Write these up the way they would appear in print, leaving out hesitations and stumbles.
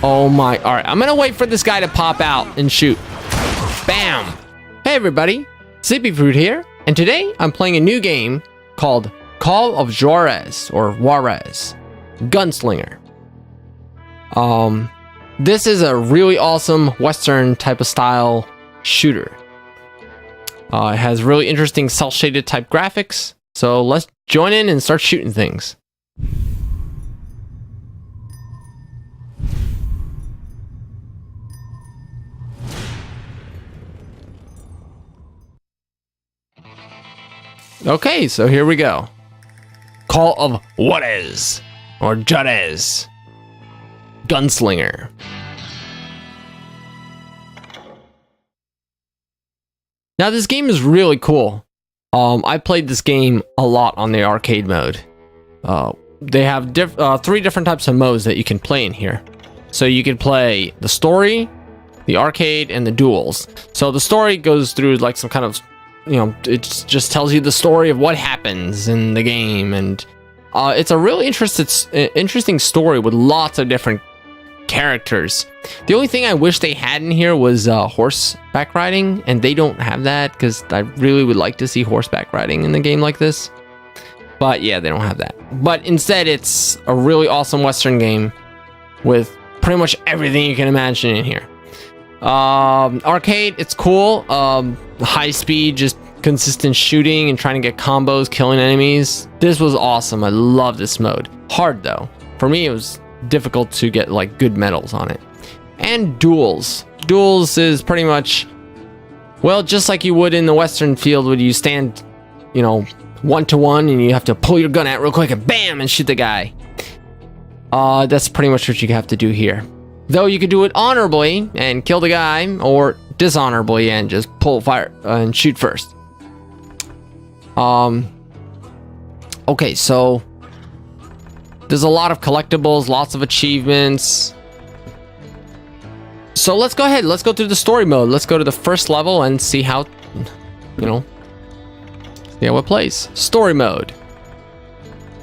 Oh my. All right, I'm gonna wait for this guy to pop out and shoot. Bam. Hey everybody, Sleepy Fruit here, and today I'm playing a new game called Call of Juarez, or Juarez Gunslinger. This is a really awesome Western type of style shooter. It has really interesting cel-shaded type graphics, so let's join in and start shooting things. Okay, so here we go. Call of Juarez, or Juarez Gunslinger. Now this game is really cool. I played this game a lot on the arcade mode. They have 3 different types of modes that you can play in here. So you can play the story, the arcade, and the duels. So the story goes through like some kind of, it just tells you the story of what happens in the game, and it's a really interesting story with lots of different characters. The only thing I wish they had in here was horseback riding, and they don't have that because I really would like to see horseback riding in the game like this. But yeah, they don't have that. But instead, it's a really awesome Western game with pretty much everything you can imagine in here. Arcade, it's cool. High speed, just consistent shooting and trying to get combos, killing enemies. This was awesome. I love this mode. Hard though. For me, it was difficult to get like good medals on it. And duels. Duels is pretty much, well, just like you would in the Western field, where you stand, 1-to-1 and you have to pull your gun out real quick and bam and shoot the guy. That's pretty much what you have to do here. Though you could do it honorably and kill the guy, or dishonorably and just pull fire and shoot first. Okay, so there's a lot of collectibles, lots of achievements. So let's go ahead. Let's go through the story mode. Let's go to the first level and see how, see how it plays. Story mode.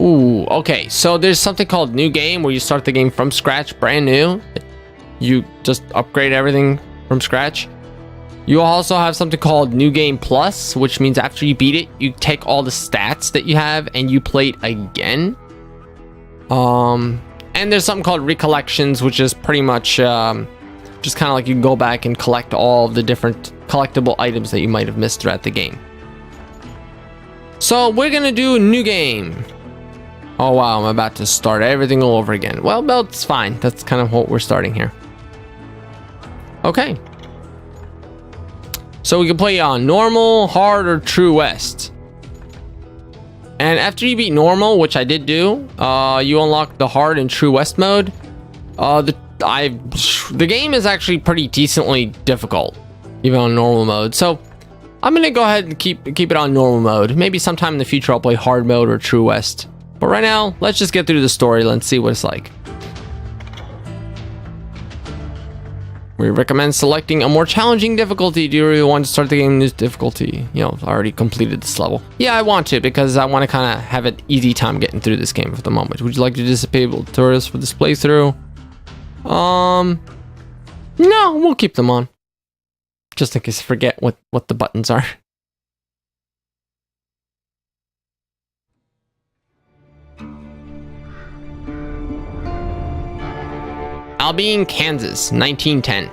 Ooh, okay. So there's something called New Game, where you start the game from scratch, brand new. You just upgrade everything from scratch. You also have something called New Game Plus, which means after you beat it, you take all the stats that you have and you play it again. And there's something called Recollections, which is pretty much just kind of like you can go back and collect all of the different collectible items that you might have missed throughout the game. So we're gonna do a new game. Oh wow, I'm about to start everything all over again. Well, that's fine. That's kind of what we're starting here. Okay. So we can play on normal, hard, or true West. And after you beat normal, which I did do, you unlock the hard and true West mode. The game is actually pretty decently difficult, even on normal mode. So I'm gonna go ahead and keep it on normal mode. Maybe sometime in the future I'll play hard mode or true West. But right now, let's just get through the story. Let's see what it's like. We recommend selecting a more challenging difficulty. Do you really want to start the game in this difficulty? I've already completed this level. Yeah, I want to, because I want to kind of have an easy time getting through this game for the moment. Would you like to disable tourists for this playthrough? No, we'll keep them on. Just in case I forget what the buttons are. Albine, Kansas, 1910.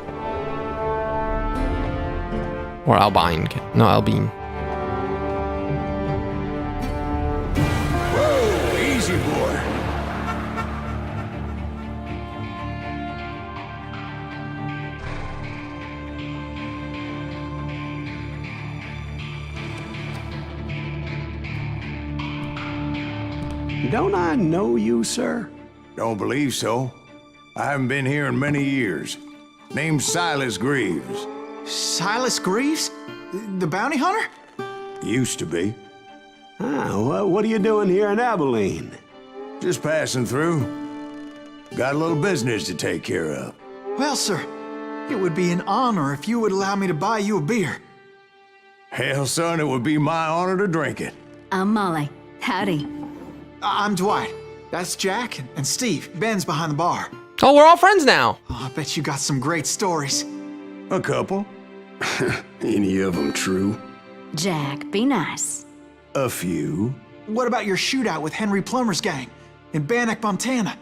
Or Albine. No, Albine. Whoa, easy, boy. Don't I know you, sir? Don't believe so. I haven't been here in many years. Name's Silas Greaves. Silas Greaves? The bounty hunter? Used to be. Well, what are you doing here in Abilene? Just passing through. Got a little business to take care of. Well, sir, it would be an honor if you would allow me to buy you a beer. Hell, son, it would be my honor to drink it. I'm Molly. Howdy. I'm Dwight. That's Jack and Steve. Ben's behind the bar. Oh, we're all friends now. bet you got some great stories. A couple. Any of them true? Jack, be nice. A few. What about your shootout with Henry Plummer's gang in Bannock, Montana?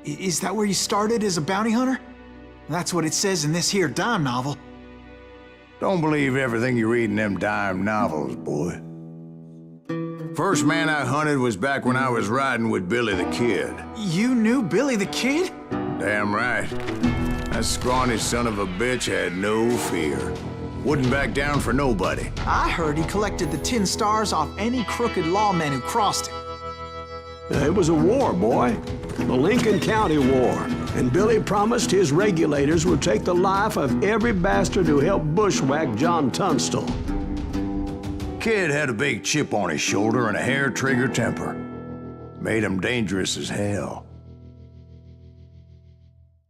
Is that where you started as a bounty hunter? That's what it says in this here dime novel. Don't believe everything you read in them dime novels, boy. First man I hunted was back when I was riding with Billy the Kid. You knew Billy the Kid? Damn right. That scrawny son of a bitch had no fear. Wouldn't back down for nobody. I heard he collected the 10 stars off any crooked lawmen who crossed him. It was a war, boy. The Lincoln County War. And Billy promised his regulators would take the life of every bastard who helped bushwhack John Tunstall. Kid had a big chip on his shoulder and a hair-trigger temper. Made him dangerous as hell.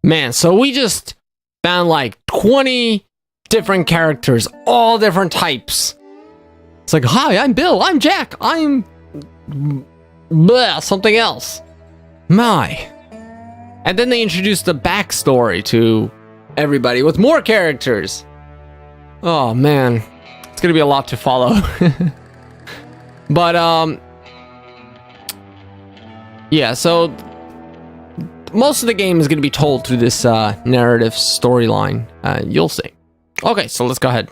Man, so we just found like 20 different characters, all different types. It's like, hi, I'm Bill, I'm Jack, I'm blah, something else. My. And then they introduced the backstory to everybody with more characters. Oh man, it's gonna be a lot to follow. But yeah, so most of the game is going to be told through this narrative storyline. You'll see. Okay, so let's go ahead.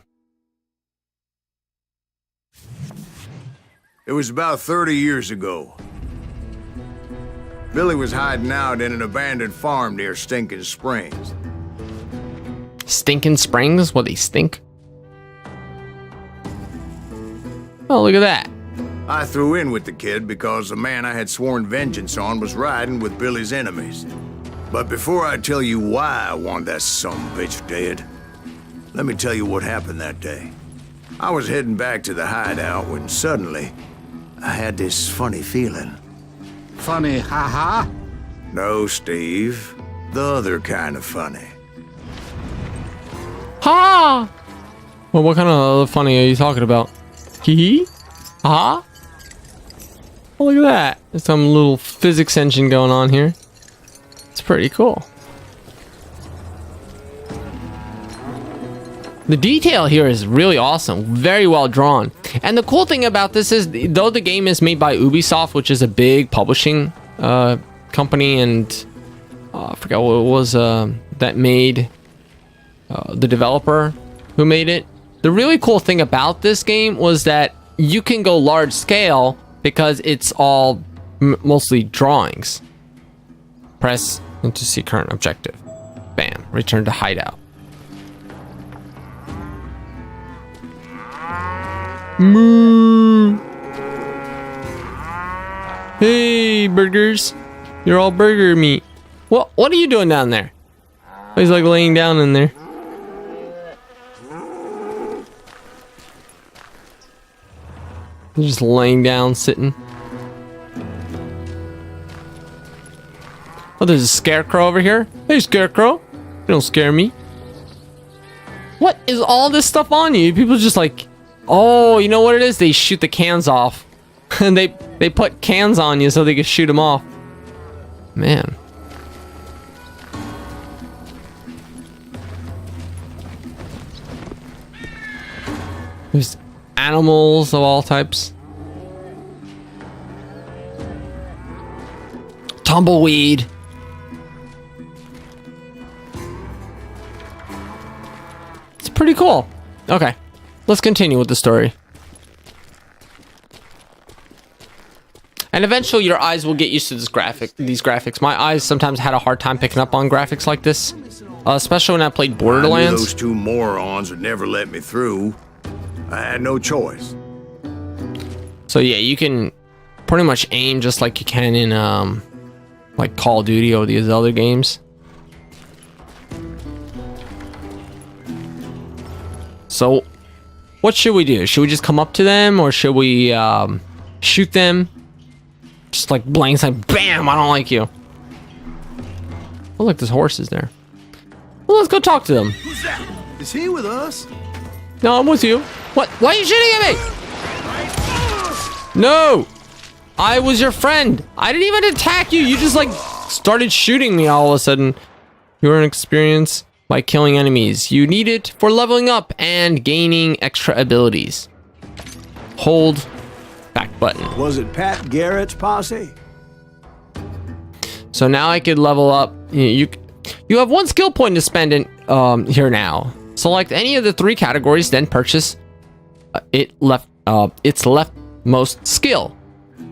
It was about 30 years ago. Billy was hiding out in an abandoned farm near Stinking Springs. Stinking Springs? What, they stink? Oh, look at that. I threw in with the kid because the man I had sworn vengeance on was riding with Billy's enemies. But before I tell you why I want that sumbitch dead, let me tell you what happened that day. I was heading back to the hideout when suddenly I had this funny feeling. Funny, haha? No, Steve. The other kind of funny. Ha! Well, what kind of funny are you talking about? Hee hee? Ha? Oh, look at that. There's some little physics engine going on here. It's pretty cool. The detail here is really awesome. Very well drawn. And the cool thing about this is, though the game is made by Ubisoft, which is a big publishing company, and I forgot what it was that made the developer who made it. The really cool thing about this game was that you can go large scale because it's all mostly drawings. Press to see current objective. Bam. Return to hideout. Moo. Hey, burgers. You're all burger meat. What are you doing down there? Oh, he's like laying down in there. He's just laying down, sitting. Oh, there's a scarecrow over here. Hey, scarecrow. You don't scare me. What is all this stuff on you? People just like, oh, you know what it is? They shoot the cans off. And they put cans on you so they can shoot them off. Man. There's animals of all types. Tumbleweed. It's pretty cool. Okay, let's continue with the story. And eventually your eyes will get used to these graphics. My eyes sometimes had a hard time picking up on graphics like this. Especially when I played Borderlands. I knew those two morons would never let me through. I had no choice. So yeah, you can pretty much aim just like you can in like Call of Duty or these other games. So what should we do? Should we just come up to them, or should we shoot them? Just like blanks, like bam, I don't like you. Oh look, there's horses there. Well, let's go talk to them. Who's that? Is he with us? No, I'm with you. What? Why are you shooting at me? No! I was your friend. I didn't even attack you. You just like started shooting me all of a sudden. You earn experience by killing enemies. You need it for leveling up and gaining extra abilities. Hold back button. Was it Pat Garrett's posse? So now I could level up. You have 1 skill point to spend in here now. Select any of the 3 categories, then purchase its leftmost skill.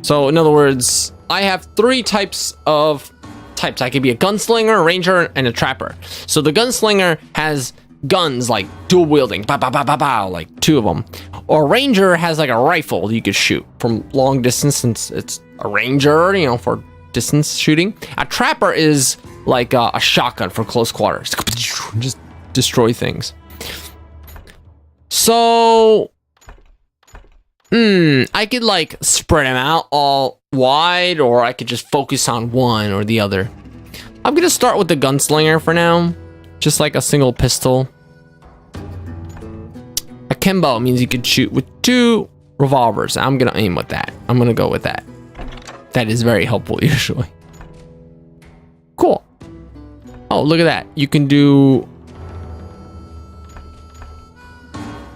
So in other words, I have 3 types. I could be a gunslinger, a ranger, and a trapper. So the gunslinger has guns like dual wielding, bah, bah, bah, bah, bah, like 2 of them. Or a ranger has like a rifle you could shoot from long distance, since it's a ranger, you know, for distance shooting. A trapper is like a shotgun for close quarters. Just destroy things. So I could like spread them out all wide, or I could just focus on one or the other. I'm gonna start with the gunslinger for now, just like a single pistol. Akimbo means you could shoot with 2 revolvers. I'm gonna aim with that. I'm gonna go with that. That is very helpful usually. Cool. Oh, look at that. You can do...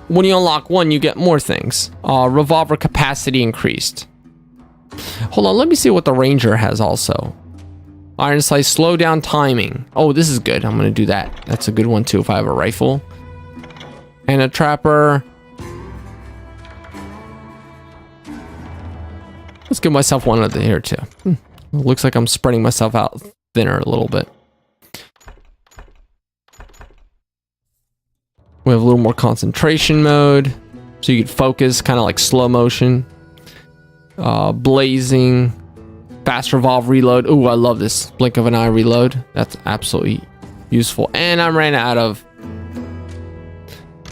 When you unlock 1, you get more things. Revolver capacity increased. Hold on, let me see what the ranger has also. Iron sight, slow down timing. Oh, this is good. I'm gonna do that. That's a good one too if I have a rifle. And a trapper. Let's give myself one of the here too. Looks like I'm spreading myself out thinner a little bit. We have a little more concentration mode, so you could focus, kind of like slow motion. Blazing, fast revolve reload. Ooh, I love this blink of an eye reload. That's absolutely useful. And I ran out.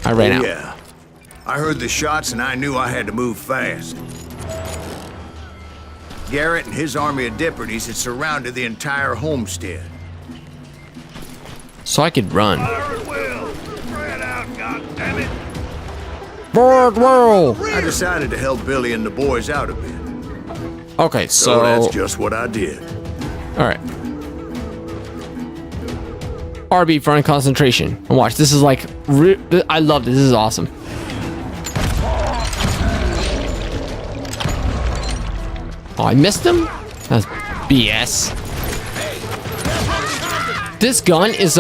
Yeah, I heard the shots and I knew I had to move fast. Garrett and his army of deputies had surrounded the entire homestead. So I could run. I decided to help Billy and the boys out a bit. Okay, So that's just what I did. all right. RB for concentration. And watch, this is like, I love this. This is awesome. Oh, I missed him? That's BS. This gun is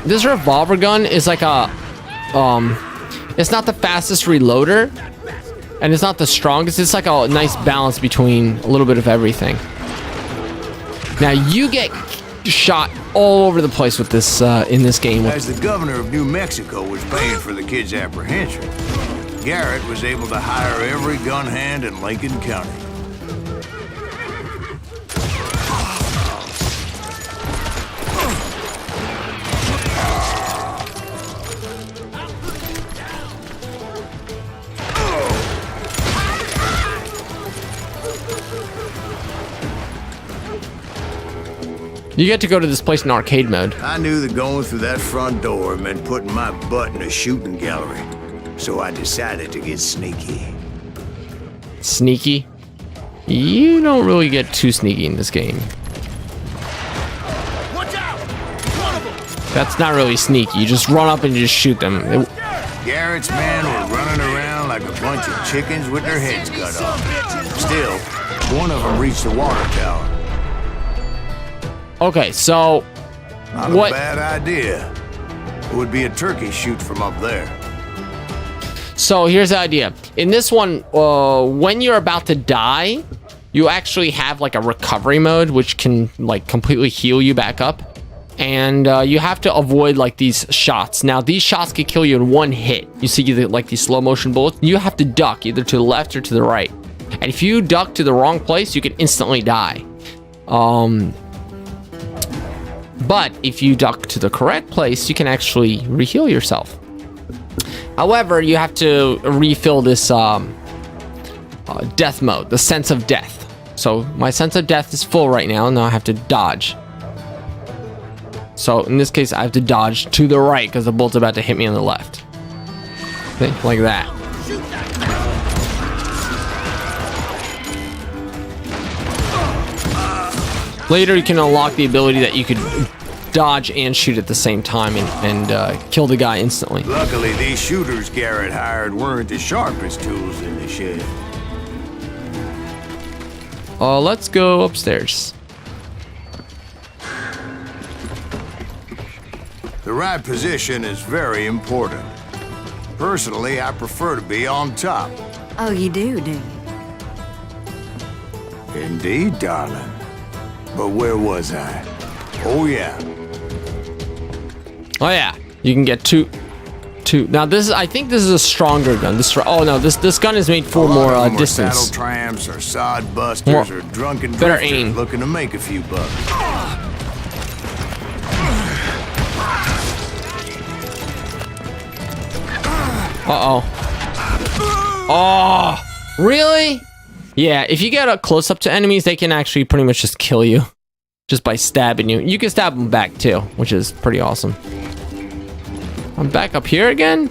this revolver gun is like a it's not the fastest reloader, and it's not the strongest. It's like a nice balance between a little bit of everything. Now you get shot all over the place with this in this game. As the governor of New Mexico was paying for the kid's apprehension, Garrett was able to hire every gun hand in Lincoln County. You get to go to this place in arcade mode. I knew that going through that front door meant putting my butt in a shooting gallery, so I decided to get sneaky. Sneaky? You don't really get too sneaky in this game. Watch out! One of them! That's not really sneaky. You just run up and just shoot them. Garrett's men were running around like a bunch of chickens with their heads cut off. Still, one of them reached the water tower. Okay, so Not a bad idea. It would be a turkey shoot from up there. So here's the idea. In this one, when you're about to die, you actually have like a recovery mode, which can like completely heal you back up. And you have to avoid like these shots. Now these shots can kill you in one hit. You see like these slow motion bullets. You have to duck either to the left or to the right. And if you duck to the wrong place, you can instantly die. But if you duck to the correct place, you can actually reheal yourself. However, you have to refill this death mode, the sense of death. So my sense of death is full right now. Now I have to dodge. So in this case, I have to dodge to the right because the bullet's about to hit me on the left. Okay, like that. Later, you can unlock the ability that you could dodge and shoot at the same time and kill the guy instantly. Luckily, these shooters Garrett hired weren't the sharpest tools in the shed. Let's go upstairs. The right position is very important. Personally, I prefer to be on top. Oh, you do you? Indeed, darling. But where was I? Oh, yeah. Oh yeah, you can get two. Now this is, I think this is a stronger gun. Oh no, this gun is made for more distance. Saddle tramps or sod busters or drunken better drifters aim. looking to make a few bucks. Oh, really? Yeah, if you get up close up to enemies, they can actually pretty much just kill you just by stabbing you. You can stab them back too, which is pretty awesome. I'm back up here again?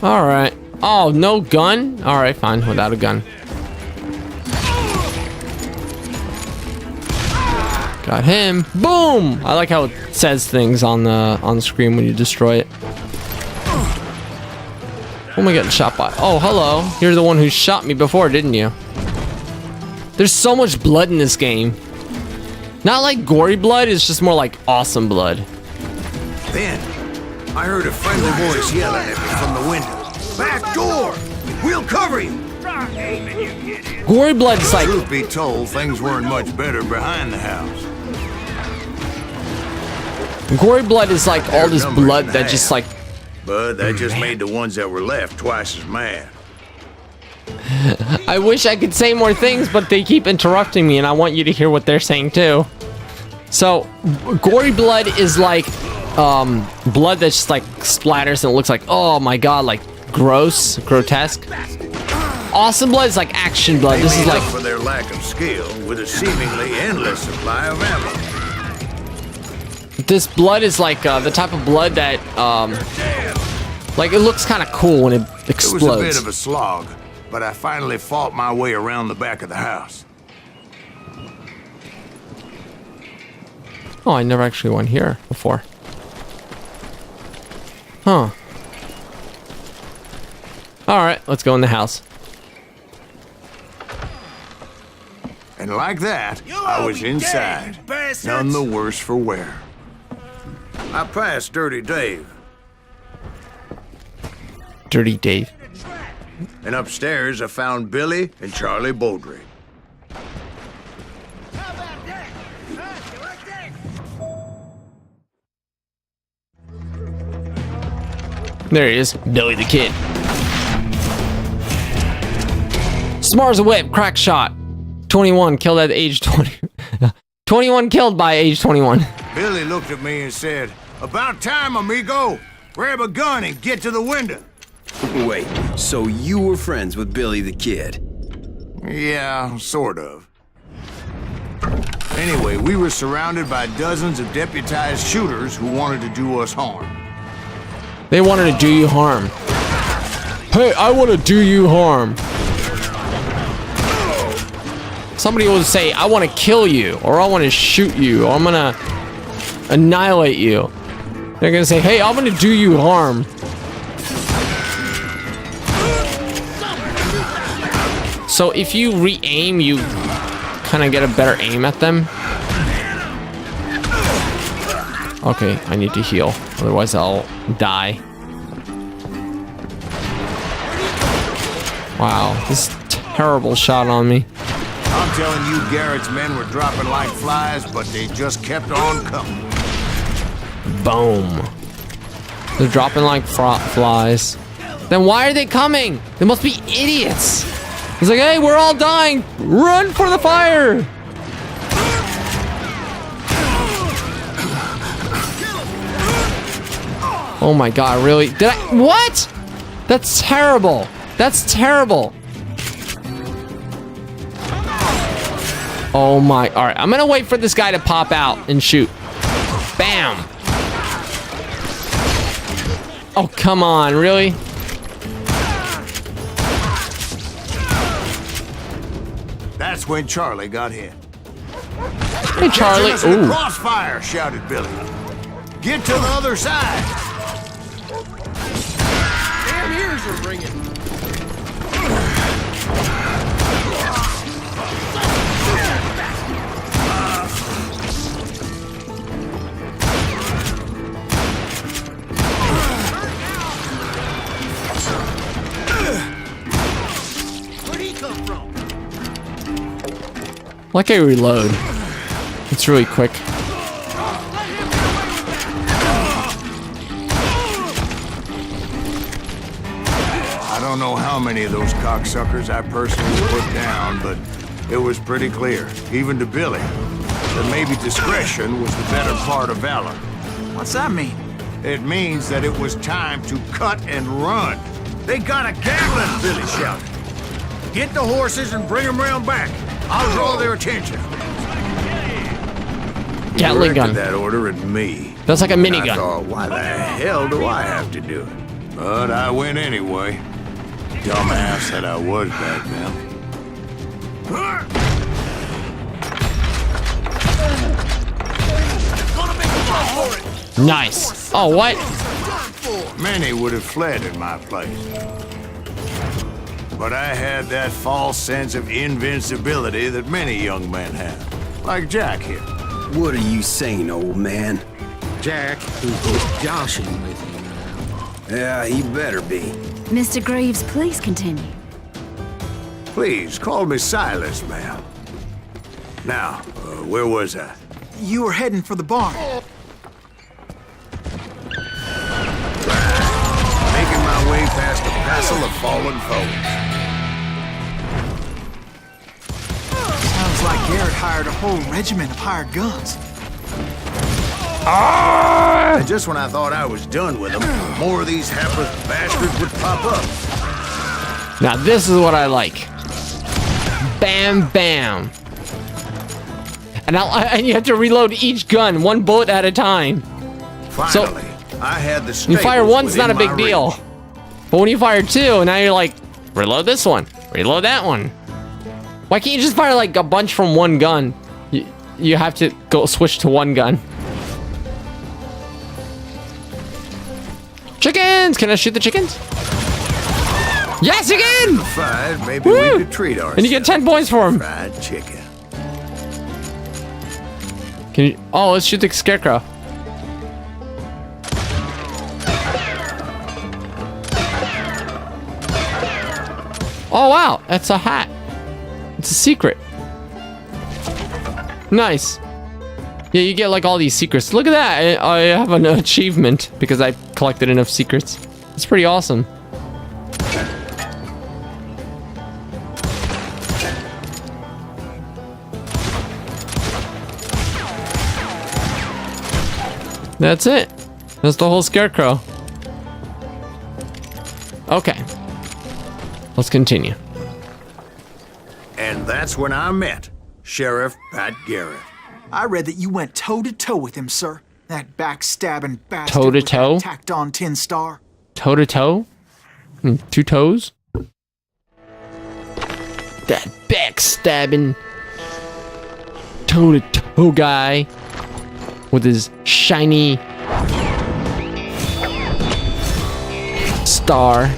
Alright. Oh, no gun? Alright, fine, without a gun. Got him. Boom! I like how it says things on the screen when you destroy it. Who am I getting shot by? Oh, hello. You're the one who shot me before, didn't you? There's so much blood in this game. Not like gory blood, it's just more like awesome blood. Then, I heard a friendly voice yelling at me from the window. Back door! We'll cover you! Gory blood is like... Truth be told, things weren't much better behind the house. Gory blood is like all this blood that just like... But that just made the ones that were left twice as mad. I wish I could say more things, but they keep interrupting me, and I want you to hear what they're saying too. So, gory blood is like blood that just like splatters and it looks like, oh my god, like gross, grotesque. Awesome blood is like action blood. This is like for their lack of skill with a seemingly endless supply of ammo. This blood is like the type of blood that like it looks kind of cool when it explodes. It was a bit of a slog, but I finally fought my way around the back of the house. Oh, I never actually went here before. Huh. Alright, let's go in the house. And like that, I was inside, none the worse for wear. I passed Dirty Dave. Dirty Dave. And upstairs, I found Billy and Charlie Beaudry. There he is, Billy the Kid. Smart as a whip, crack shot. 21, killed at age 20. 21 killed by age 21. Billy looked at me and said, "About time, amigo. Grab a gun and get to the window." Wait, so you were friends with Billy the Kid? Yeah, sort of. Anyway, we were surrounded by dozens of deputized shooters who wanted to do us harm. They wanted to do you harm. Hey, I want to do you harm. Somebody will say, I want to kill you, or I want to shoot you, or I'm going to annihilate you. They're going to say, hey, I'm going to do you harm. So if you re-aim, you kind of get a better aim at them. Okay, I need to heal, otherwise I'll die. Wow, this terrible shot on me. I'm telling you, Garrett's men were dropping like flies, but they just kept on coming. Boom. They're dropping like flies. Then why are they coming? They must be idiots. It's like, hey, we're all dying. Run for the fire. Oh my god, really? Did I? What? That's terrible. That's terrible. Oh my. Alright, I'm gonna wait for this guy to pop out and shoot. Bam. Oh, come on, really? That's when Charlie got hit. Hey, Charlie. Catching us in the Ooh. crossfire, shouted Billy. Get to the other side. Damn ears are ringing. Where'd he come from? Like I reload. It's really quick. I don't know how many of those cocksuckers I personally put down, but it was pretty clear, even to Billy, that maybe discretion was the better part of valor. What's that mean? It means that it was time to cut and run. They got a Gatlin, Billy shouted. Get the horses and bring them round back. I'll draw their attention. Gatling Directed gun. that order at me. That's like a I minigun. thought, why the hell do I have to do it? But I went anyway. Dumbass that I was back then. Nice. Oh, what? Many would have fled in my place. But I had that false sense of invincibility that many young men have. Like Jack here. What are you saying, old man? Jack, who's joshing with you now. Yeah, he better be. Mr. Greaves, please continue. Please, call me Silas, ma'am. Now, where was I? You were heading for the barn. Making my way past a passel of fallen foes. Sounds like Garrett hired a whole regiment of hired guns. And just when I thought I was done with them, more of these hapless bastards would pop up. Now this is what I like. Bam, bam. And you have to reload each gun, one bullet at a time. Finally, I had the You stables fire one, it's within not a big my deal. reach. But when you fire two, now you're like, reload this one, reload that one. Why can't you just fire like a bunch from one gun? You have to go switch to one gun. Chickens! Can I shoot the chickens? Yes, you can! Five, maybe Woo! we could treat ourselves. And you get 10 points for him. Fried chicken. Can you? Oh, let's shoot the scarecrow. Oh wow, that's a hat. It's a secret. Nice. Yeah, you get like all these secrets. Look at that. I have an achievement because I collected enough secrets. It's pretty awesome. That's it. That's the whole scarecrow. Okay. Let's continue. And that's when I met Sheriff Pat Garrett. I read that you went toe-to-toe with him, sir. That backstabbing bastard Toe-to-toe? with that tacked-on tin star. Toe to toe? Two toes? That backstabbing toe to toe guy with his shiny star.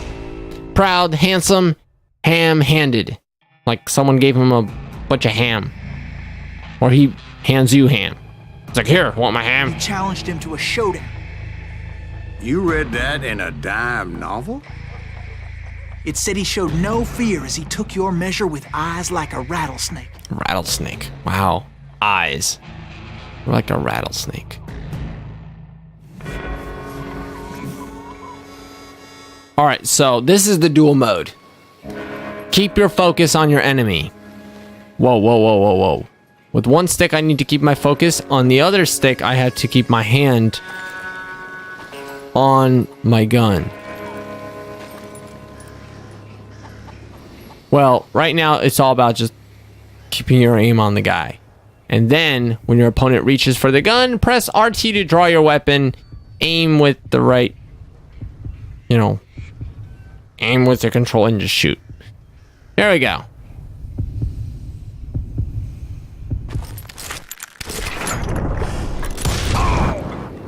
Proud, handsome, ham-handed. Like someone gave him a bunch of ham. Or he hands you ham. It's like, here, want my ham? You challenged him to a showdown. You read that in a dime novel? It said he showed no fear as he took your measure with eyes like a rattlesnake. Rattlesnake. Wow. Eyes. Like a rattlesnake. Alright, so this is the dual mode. Keep your focus on your enemy. Whoa, whoa, whoa, whoa, whoa. With one stick, I need to keep my focus. On the other stick, I have to keep my hand on my gun. Well, right now, it's all about just keeping your aim on the guy. And then, when your opponent reaches for the gun, press RT to draw your weapon. Aim with the right, aim with the control and just shoot. There we go.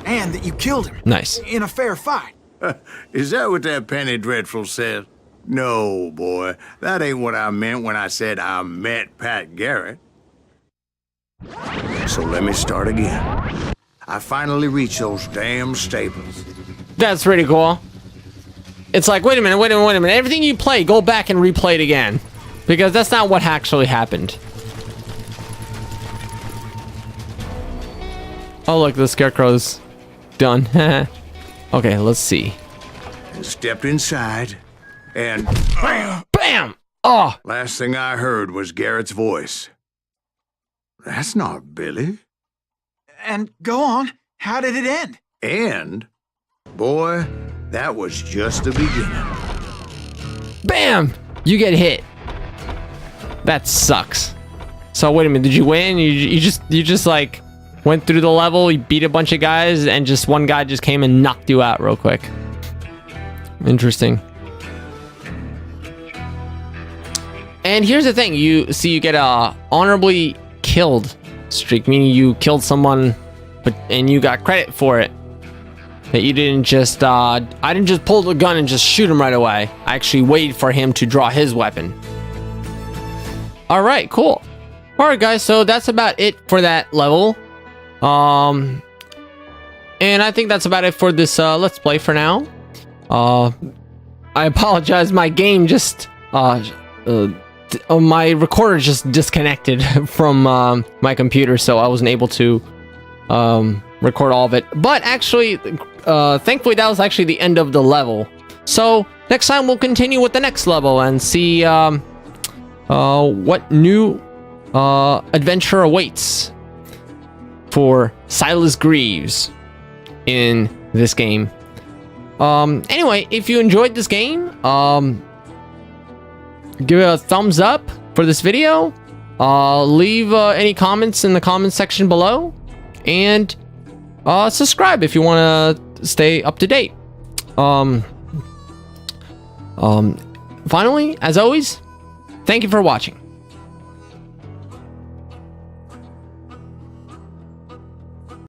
and that you killed him. Nice. In a fair fight. Is that what that Penny Dreadful said? No, boy. That ain't what I meant when I said I met Pat Garrett. So let me start again. I finally reached those damn stables. That's pretty cool. It's like, wait a minute. Everything you play, go back and replay it again. Because that's not what actually happened. Oh, look, the scarecrow's done. Okay, let's see. I stepped inside, and Bam! Oh! last thing I heard was Garrett's voice. That's not Billy. And go on. How did it end? And, boy, that was just the beginning. Bam! You get hit. That sucks. So wait a minute, did you win? You just like went through the level, you beat a bunch of guys, and just one guy just came and knocked you out real quick. Interesting. And here's the thing, you get a honorably killed streak, meaning you killed someone, and you got credit for it. That you didn't just I didn't just pull the gun and just shoot him right away. I actually waited for him to draw his weapon. All right, cool. All right, guys, so that's about it for that level. And I think that's about it for this let's play for now. I apologize, my game just my recorder just disconnected from my computer, so I wasn't able to record all of it. But actually, thankfully, that was actually the end of the level. So next time we'll continue with the next level and see what new adventure awaits for Silas Greaves in this game. Anyway, if you enjoyed this game, give it a thumbs up for this video. Leave any comments in the comment section below, and subscribe if you want to stay up to date. Finally, as always, thank you for watching.